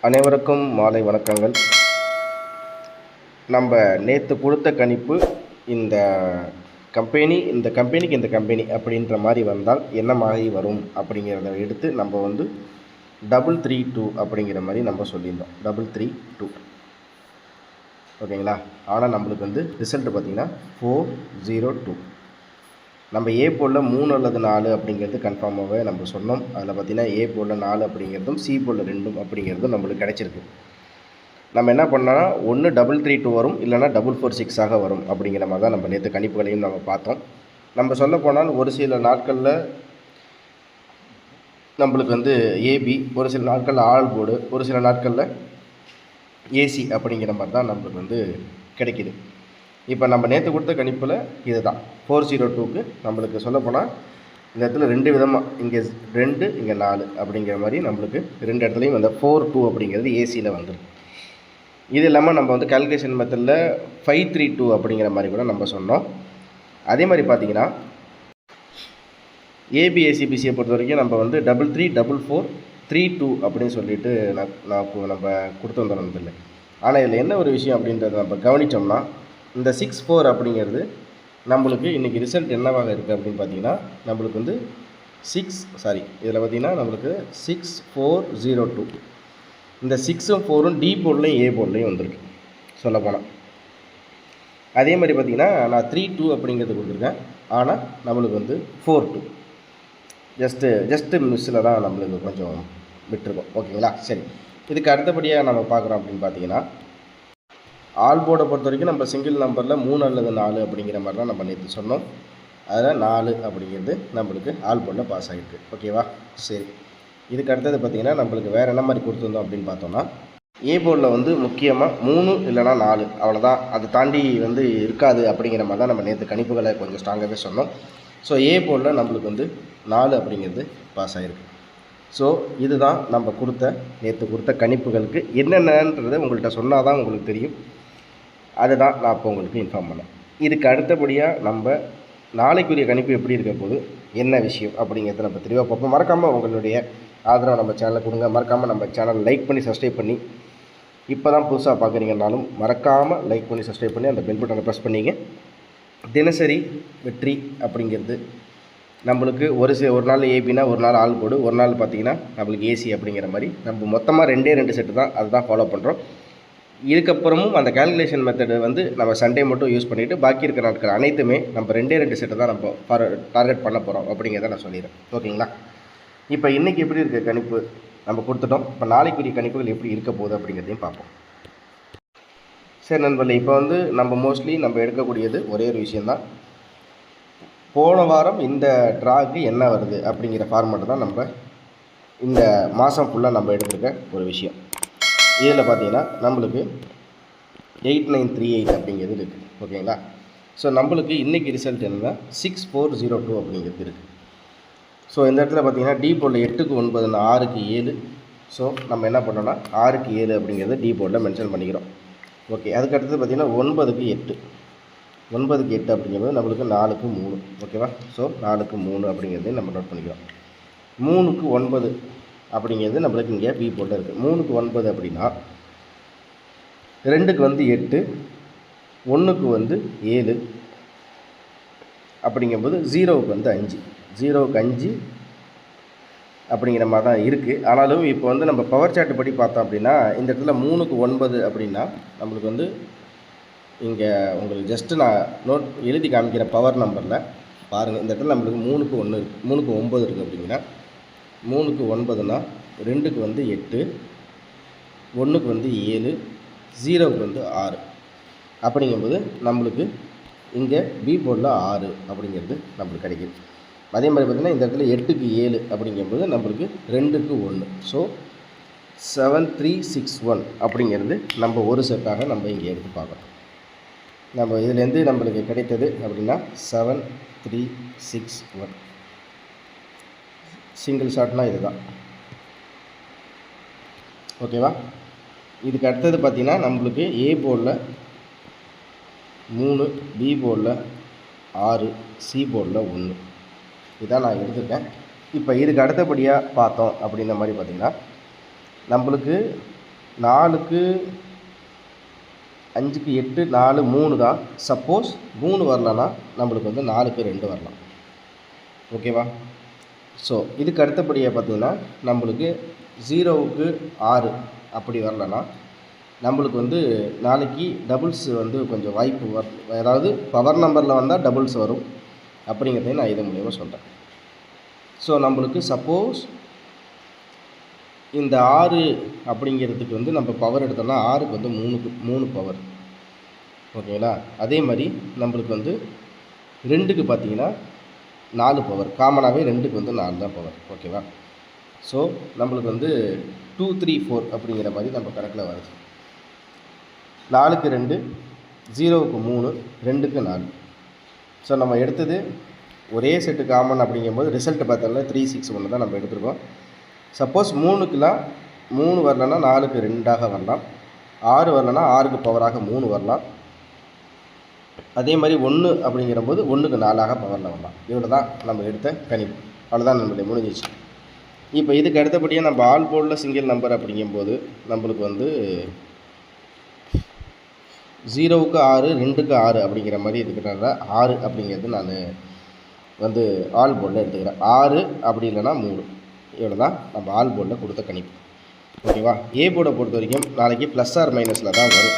அனைவருக்கும் மாலை வணக்கங்கள். நம்ம நேற்று கொடுத்த கணிப்பு இந்த கம்பெனிக்கு இந்த கம்பெனி அப்படின்ற மாதிரி வந்தால் என்ன மாதிரி வரும் அப்படிங்கிறத எடுத்து நம்ம 332 அப்படிங்கிற மாதிரி நம்ம சொல்லியிருந்தோம். 332 ஓகேங்களா. ஆனால் நம்மளுக்கு ரிசல்ட் பார்த்திங்கன்னா 402. நம்ம ஏ போலில் 3 அல்லது 4 அப்படிங்கிறது கன்ஃபார்மாகவே நம்ம சொன்னோம். அதில் பார்த்திங்கன்னா ஏ போலில் 4 அப்படிங்கிறதும் சி போலில் 2 அப்படிங்கிறதும் நம்மளுக்கு கிடச்சிருக்கு. நம்ம என்ன பண்ணோன்னா ஒன்று 332 வரும், இல்லைனா 446 வரும் அப்படிங்கிற மாதிரி தான் நம்ம நேற்று கணிப்புகளையும் நம்ம பார்த்தோம். நம்ம சொல்ல போனால் ஒரு சில நாட்களில் நம்மளுக்கு ஏபி, ஒரு சில நாட்களில் ஆல் போர்டு, ஒரு சில நாட்களில் ஏசி அப்படிங்கிற மாதிரி தான் நம்மளுக்கு கிடைக்கிது. இப்போ நம்ம நேற்று கொடுத்த கணிப்பில் இது தான் 402க்கு நம்மளுக்கு சொல்லப்போனால் இந்த இடத்துல 2 விதமாக, இங்கே 2 இங்கே 4 அப்படிங்கிற மாதிரி நம்மளுக்கு 2 இடத்துலையும் 42 அப்படிங்கிறது ஏசியில் வந்துடும். இது இல்லாமல் நம்ம கால்குலேஷன் மெத்தடில் 532 அப்படிங்கிற மாதிரி கூட நம்ம சொன்னோம். அதே மாதிரி பார்த்திங்கன்னா ஏபிஎஸ்சிபிசியை பொறுத்த வரைக்கும் நம்ம 334432 அப்படின்னு சொல்லிட்டு நம்ம கொடுத்து வந்துடணும் இல்லை. ஆனால் இதில் என்ன ஒரு விஷயம் அப்படின்றத நம்ம கவனித்தோம்னா இந்த 64 அப்படிங்கிறது நம்மளுக்கு இன்றைக்கி ரிசல்ட் என்னவாக இருக்குது அப்படின்னு பார்த்தீங்கன்னா நம்மளுக்கு இதில் பார்த்திங்கன்னா நம்மளுக்கு 6402. இந்த 6ம் 4ம் டி போர்ட்லையும் ஏ போர்ட்லையும் வந்திருக்கு சொல்லப்போனால். அதே மாதிரி பார்த்திங்கன்னா நான் 32 அப்படிங்கிறது கொடுத்துருக்கேன், ஆனால் நம்மளுக்கு 42 ஜஸ்ட்டு மிஸ்ஸில் தான் நம்மளுக்கு கொஞ்சம் விட்டுருக்கோம். ஓகேங்களா. சரி, இதுக்கு அடுத்தபடியாக நம்ம பார்க்குறோம் அப்படின்னு பார்த்தீங்கன்னா ஆல் போர்டை பொறுத்த வரைக்கும் நம்ம சிங்கிள் நம்பரில் 3 அல்லது 4 அப்படிங்கிற மாதிரி தான் நம்ம நேற்று சொன்னோம். அதில் 4 அப்படிங்கிறது நம்மளுக்கு ஆல் போர்டில் பாஸ் ஆகிருக்கு. ஓகேவா. சரி, இதுக்கு அடுத்தது பார்த்திங்கன்னா நம்மளுக்கு வேறு என்ன மாதிரி கொடுத்துருந்தோம் அப்படின்னு பார்த்தோம்னா ஏ போர்டில் முக்கியமாக 3 இல்லைனா 4 அவ்வளோதான், அதை தாண்டி இருக்காது அப்படிங்கிற மாதிரி தான் நம்ம நேற்று கணிப்புகளை கொஞ்சம் ஸ்ட்ராங்காகவே சொன்னோம். ஸோ ஏ போர்டில் நம்மளுக்கு 4 அப்படிங்கிறது பாஸ் ஆகிருக்கு. ஸோ இதுதான் நம்ம நேற்று கொடுத்த கணிப்புகளுக்கு என்னென்னன்றதை உங்கள்கிட்ட சொன்னால் தான் உங்களுக்கு தெரியும். அதுதான் நான் இப்போ உங்களுக்கு இன்ஃபார்ம் பண்ணேன். இதுக்கு அடுத்தபடியாக நம்ம நாளைக்குரிய கணிப்பு எப்படி இருக்க போது, என்ன விஷயம் அப்படிங்கிறத நம்ம தெளிவாக பார்ப்போம். மறக்காமல் உங்களுடைய ஆதரவை நம்ம சேனலில் கொடுங்க. மறக்காமல் நம்ம சேனல் லைக் பண்ணி சப்ஸ்கிரைப் பண்ணி, இப்போ தான் புதுசாக பார்க்குறீங்கனாலும் மறக்காமல் லைக் பண்ணி சப்ஸ்கிரைப் பண்ணி அந்த பெல் பட்டனை ப்ரெஸ் பண்ணிங்க. தினசரி வெற்றி அப்படிங்கிறது நம்மளுக்கு ஒரு நாள் ஏபினா ஒரு நாள் ஆல் போர்டு, ஒரு நாள் பார்த்திங்கன்னா நம்மளுக்கு ஏசி அப்படிங்கிற மாதிரி நம்ம மொத்தமாக 2 செட்டு தான் அதுதான் ஃபாலோ பண்ணுறோம். இதுக்கப்புறமும் அந்த கால்குலேஷன் மெத்தடு நம்ம சண்டே மட்டும் யூஸ் பண்ணிவிட்டு பாக்கி இருக்கிற நாட்கள் அனைத்துமே நம்ம 2 செட்டு தான் நம்ம டார்கெட் பண்ண போகிறோம் அப்படிங்கிறத நான் சொல்லிடுறேன். ஓகேங்களா. இப்போ இன்றைக்கி எப்படி இருக்க கணிப்பு நம்ம கொடுத்துட்டோம். இப்போ நாளைக்குரிய கணிப்புகள் எப்படி இருக்க போகுது அப்படிங்கிறதையும் பார்ப்போம். சரி நண்பர்களே, இப்போ நம்ம மோஸ்ட்லி நம்ம எடுக்கக்கூடியது ஒரே ஒரு விஷயந்தான். போன வாரம் இந்த ட்ராக்கு என்ன வருது அப்படிங்கிற ஃபார்மேட்டு தான் நம்ம இந்த மாதம் ஃபுல்லாக நம்ம எடுத்துருக்க ஒரு விஷயம். இதில் பார்த்திங்கன்னா நம்மளுக்கு 8938 அப்படிங்கிறது இருக்குது. ஓகேங்களா. ஸோ நம்மளுக்கு இன்றைக்கி ரிசல்ட் என்னென்னா 6402 அப்படிங்கிறது இருக்குது. ஸோ இந்த இடத்துல பார்த்திங்கன்னா டி போர்டில் 8க்கு 9 6க்கு 7. ஸோ நம்ம என்ன பண்ணோன்னா 6க்கு 7 அப்படிங்கிறது டி போர்டில் மென்ஷன் பண்ணிக்கிறோம். ஓகே. அதுக்கடுத்து பார்த்திங்கன்னா 9க்கு 8 அப்படிங்கிறது நம்மளுக்கு 4க்கு 3. ஓகேவா. ஸோ 4க்கு 3 அப்படிங்கிறது நம்ம நோட் பண்ணிக்கிறோம். 3க்கு 9 அப்படிங்கிறது நம்மளுக்கு இங்கே பி போர்டில் இருக்குது. 3க்கு 9 அப்படின்னா 2க்கு 8, 1க்கு 7 அப்படிங்கும்போது 0க்கு 5, 0க்கு 5 அப்படிங்கிற மாதிரி தான் இருக்குது. ஆனாலும் இப்போ நம்ம பவர் சார்ட் படி பார்த்தோம் அப்படின்னா இந்த இடத்துல 3க்கு 9 அப்படின்னா நம்மளுக்கு இங்கே உங்களுக்கு ஜஸ்ட்டு நான் எழுதி காமிக்கிற பவர் நம்பரில் பாருங்கள். இந்த இடத்துல நம்மளுக்கு 3க்கு 1 இருக்குது, 3க்கு 9 இருக்குது அப்படிங்கன்னா 3க்கு 9னா 2க்கு 8, 1க்கு 7, 0க்கு 6 அப்படிங்கும்போது நம்மளுக்கு இங்கே பி போர்டில் 6 அப்படிங்கிறது நம்மளுக்கு கிடைக்கிது. அதே மாதிரி பார்த்திங்கன்னா இந்த இடத்துல 8க்கு 7 அப்படிங்கும்போது நம்மளுக்கு 2க்கு 1. ஸோ 7361 அப்படிங்கிறது நம்ம ஒரு செட்டாக நம்ம இங்கே எடுத்து பார்க்குறோம். நம்ம இதுலேருந்து நம்மளுக்கு கிடைத்தது அப்படின்னா 7361 சிங்கிள் ஷாட்னால் இது தான். ஓகேவா. இதுக்கு அடுத்தது பார்த்திங்கன்னா நம்மளுக்கு ஏ போர்டில் 3, பி போர்டில் 6, சி போர்டில் 1 இதான் நான் எடுத்துருக்கேன். இப்போ இதுக்கு அடுத்தபடியாக பார்த்தோம் அப்படின்ற மாதிரி பார்த்திங்கன்னா நம்மளுக்கு 4க்கு 5க்கு 8 4 3 தான். சப்போஸ் 3 வரலன்னா நம்மளுக்கு வந்து 4க்கு 2 வரலாம். ஓகேவா? ஸோ இதுக்கு அடுத்தபடியாக பார்த்தீங்கன்னா நம்மளுக்கு 0க்கு 6 அப்படி வரலன்னா நம்மளுக்கு வந்து நாளைக்கு டபுள்ஸ் வந்து கொஞ்சம் வாய்ப்பு அதாவது பவர் நம்பரில் வந்தால் டபுள்ஸ் வரும் அப்படிங்கிறதையும் நான் இது மூலியமாக சொல்கிறேன். ஸோ நம்மளுக்கு சப்போஸ் இந்த 6 அப்படிங்கிறதுக்கு வந்து நம்ம பவர் எடுத்தோம்னா 6க்கு வந்து 3 பவர். ஓகேங்களா? அதே மாதிரி நம்மளுக்கு வந்து 2க்கு பார்த்தீங்கன்னா 4 பவர். காமனாகவே 2க்கு வந்து 4 தான் பவர். ஓகேவா? ஸோ நம்மளுக்கு வந்து 2 3 4 அப்படிங்கிற மாதிரி நம்ம கணக்கில் வருது. 4க்கு 2, 0க்கு 3, 2க்கு 4. ஸோ நம்ம எடுத்தது ஒரே செட்டு காமன் அப்படிங்கும்போது ரிசல்ட் பார்த்தோம்னா 3 6 1 தான் நம்ம எடுத்துருக்கோம். சப்போஸ் 3க்குலாம் 3 வரலன்னா 4க்கு 2ஆக வரலாம். 6 வரலன்னா 6க்கு பவராக 3 வரலாம். அதே மாதிரி 1 அப்படிங்கிற போது 1க்கு 4ஆக பவரில் வரலாம். இவ்வளோ தான் நம்ம எடுத்த கணிப்பு. அவ்வளோதான் நம்மளுடைய முடிஞ்சிச்சு. இப்போ இதுக்கு அடுத்தபடியாக நம்ம ஆல் போர்டில் சிங்கிள் நம்பர் அப்படிங்கும்போது நம்மளுக்கு வந்து 0க்கு 6 2க்கு 6 அப்படிங்கிற மாதிரி இருக்கிறனால 6 அப்படிங்கிறது நான் வந்து ஆல் போர்டில் எடுத்துக்கிறேன். 6 அப்படி இல்லைன்னா 3. இவ்வளோ தான் நம்ம ஆல் போர்டில் கொடுத்த கணிப்பு. ஓகேவா? ஏ போர்டை பொறுத்த வரைக்கும் நாளைக்கு ப்ளஸ் ஆர் மைனஸில் தான் வரும்.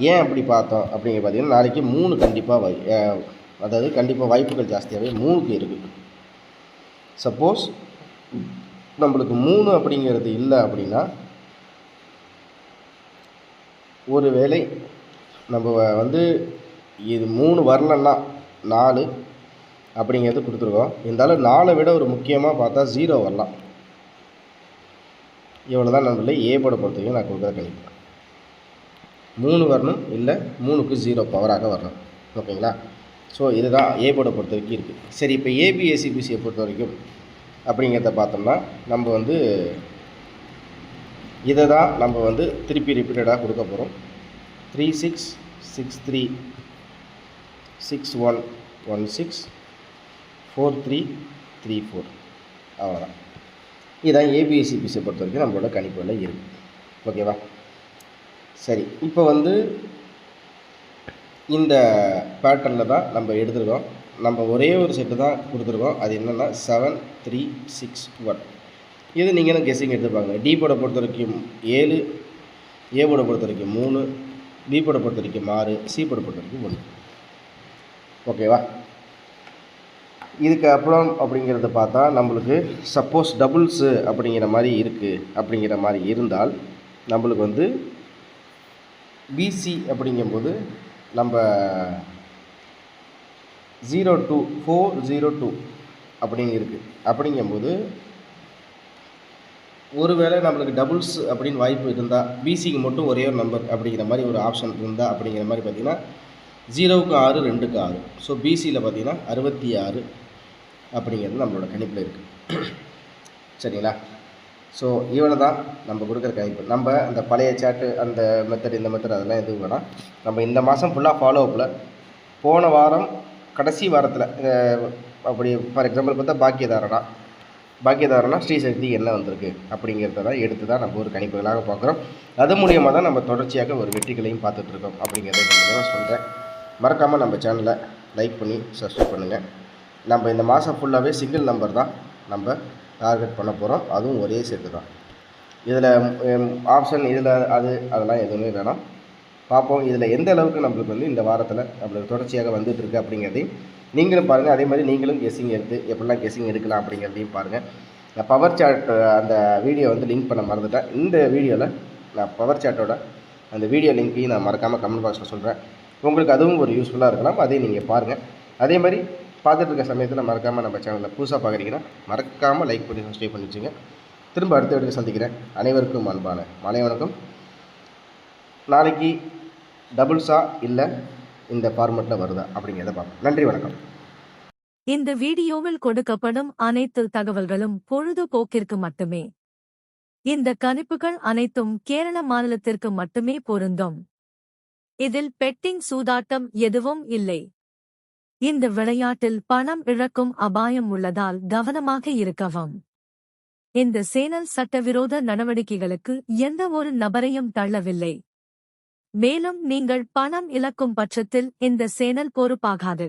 ஏன் அப்படி பார்த்தோம் அப்படிங்கிற பார்த்தீங்கன்னா நாளைக்கு 3 கண்டிப்பாக அதாவது கண்டிப்பாக வாய்ப்புகள் ஜாஸ்தியாகவே 3க்கு இருக்குது. சப்போஸ் நம்மளுக்கு 3 அப்படிங்கிறது இல்லை அப்படின்னா ஒரு வேளை நம்ம வந்து இது 3 வரலன்னா 4 அப்படிங்கிறது கொடுத்துருக்கோம். இருந்தாலும் 4 விட ஒரு முக்கியமாக பார்த்தா 0 வரலாம். இவ்வளோ தான் நம்மள ஏ போர்டை பொறுத்த வரைக்கும் நான் கொடுக்குற கணிப்பு. 3 வரணும், இல்லை 3க்கு 0 பவராக வரணும். ஓகேங்களா? ஸோ இதுதான் ஏ போர்டை பொறுத்த வரைக்கும் இருக்குது. சரி, இப்போ ஏபிஎஸ்சிபிசியை பொறுத்த வரைக்கும் அப்படிங்கிறத பார்த்தோம்னா நம்ம வந்து இதை தான் நம்ம வந்து திருப்பி ரிப்பீட்டடாக கொடுக்க போகிறோம். 3 6 6 3 6 1 1 6 4 3 3 4. அவ்வளோதான். இதுதான் ஏபிஎஸ்சிபிசியை பொறுத்த வரைக்கும் நம்மளோட கணிப்புகளில் இருக்குது. ஓகேவா? சரி, இப்போ வந்து இந்த பேட்டர்னில் தான் நம்ம எடுத்துருக்கோம். நம்ம ஒரே ஒரு செட்டு தான் கொடுத்துருக்கோம். அது என்னென்னா 7 3 6 1. இது நீங்களும் கெஸ்ஸிங் எடுத்துப்பாங்க. டி போர்டை பொறுத்த வரைக்கும் 7, ஏ போர்டை பொறுத்த வரைக்கும் 3, பி போர்டை பொறுத்த வரைக்கும் 6, சி போர்டை பொறுத்த வரைக்கும் 1. ஓகேவா? இதுக்கு அப்புறம் அப்படிங்கிறத பார்த்தா நம்மளுக்கு சப்போஸ் டபுள்ஸு அப்படிங்கிற மாதிரி இருக்குது அப்படிங்கிற மாதிரி இருந்தால் நம்மளுக்கு வந்து பிசி அப்படிங்கும்போது நம்ம 02 402 அப்படின்னு இருக்குது. அப்படிங்கும்போது ஒருவேளை நம்மளுக்கு டபுள்ஸ் அப்படின்னு வாய்ப்பு இருந்தால் பிசிக்கு மட்டும் ஒரே ஒரு நம்பர் அப்படிங்கிற மாதிரி ஒரு ஆப்ஷன் இருந்தால் அப்படிங்கிற மாதிரி பார்த்திங்கன்னா 0க்கு 6 2க்கு 6. ஸோ பிசியில் பார்த்திங்கன்னா 66 அப்படிங்கிறது நம்மளோட கணிப்பில் இருக்குது. சரிங்களா? ஸோ இவ்வளோ தான் நம்ம கொடுக்குற கணிப்பு. நம்ம அந்த பழைய சாட்டு அந்த மெத்தட் இந்த மெத்தட் அதெல்லாம் எதுவும் வேணாம். நம்ம இந்த மாதம் ஃபுல்லாக ஃபாலோ அப்பில் போன வாரம் கடைசி வாரத்தில் அப்படி ஃபார் எக்ஸாம்பிள் பார்த்தா பாக்கியதாரனா ஸ்ரீசக்தி என்ன வந்திருக்கு அப்படிங்கிறத தான் எடுத்து தான் நம்ம ஒரு கணிப்புகளாக பார்க்குறோம். அது மூலியமாக தான் நம்ம தொடர்ச்சியாக ஒரு வெற்றிகளையும் பார்த்துட்ருக்கோம் அப்படிங்கிறத நான் சொல்கிறேன். மறக்காமல் நம்ம சேனலை லைக் பண்ணி சப்ஸ்கிரைப் பண்ணுங்கள். நம்ம இந்த மாதம் ஃபுல்லாகவே சிங்கிள் நம்பர் தான் நம்ம டார்கெட் பண்ண போகிறோம். அதுவும் ஒரே செட்டு தான். இதில் ஆப்ஷன் இதில் அதெல்லாம் எதுவுமே வேணாம். பார்ப்போம் இதில் எந்த அளவுக்கு நம்மளுக்கு வந்து இந்த வாரத்தில் நம்மளுக்கு தொடர்ச்சியாக வந்துட்டுருக்கு அப்படிங்கிறதையும் நீங்களும் பாருங்கள். அதே மாதிரி நீங்களும் கெஸ்ஸிங் எடுத்து எப்படிலாம் கெஸ்ஸிங் எடுக்கலாம் அப்படிங்கிறதையும் பாருங்கள். நான் பவர் சார்ட் அந்த வீடியோ வந்து லிங்க் பண்ண மறந்துட்டேன். இந்த வீடியோவில் நான் பவர் சார்ட்டோட அந்த வீடியோ லிங்க்கையும் நான் மறக்காமல் கமெண்ட் பாக்ஸில் சொல்கிறேன். உங்களுக்கு அதுவும் ஒரு யூஸ்ஃபுல்லாக இருக்கலாம். அதையும் நீங்கள் பாருங்கள். அதே மாதிரி பார்த்துட்டு இருக்க சமயத்தில் மறக்காமல் நம்ம சேனலில் புதுசாக பார்க்குறீங்கன்னா மறக்காமல் லைக் பண்ணி சப்ஸ்கிரைப் பண்ணி வச்சுங்க. திரும்ப அடுத்த வீடியோ சந்திக்கிறேன். அனைவருக்கும் அன்பான மாலை வணக்கம். நாளைக்கு டபுள்ஸா இல்லை இந்த ஃபார்மெட்டில் வருதா அப்படிங்கிறத பார்ப்போம். நன்றி, வணக்கம். இந்த வீடியோவில் கொடுக்கப்படும் அனைத்து தகவல்களும் பொழுதுபோக்கிற்கு மட்டுமே. இந்த கணிப்புகள் அனைத்தும் கேரள மாநிலத்திற்கு மட்டுமே பொருந்தும். இதில் பெட்டிங் சூதாட்டம் எதுவும் இல்லை. இந்த விளையாட்டில் பணம் இழக்கும் அபாயம் உள்ளதால் கவனமாக இருக்கவும். இந்த சேனல் சட்டவிரோத நடவடிக்கைகளுக்கு எந்த ஒரு நபரையும் தள்ளவில்லை. மேலும் நீங்கள் பணம் இழக்கும் பட்சத்தில் இந்த சேனல் பொறுப்பாகாது.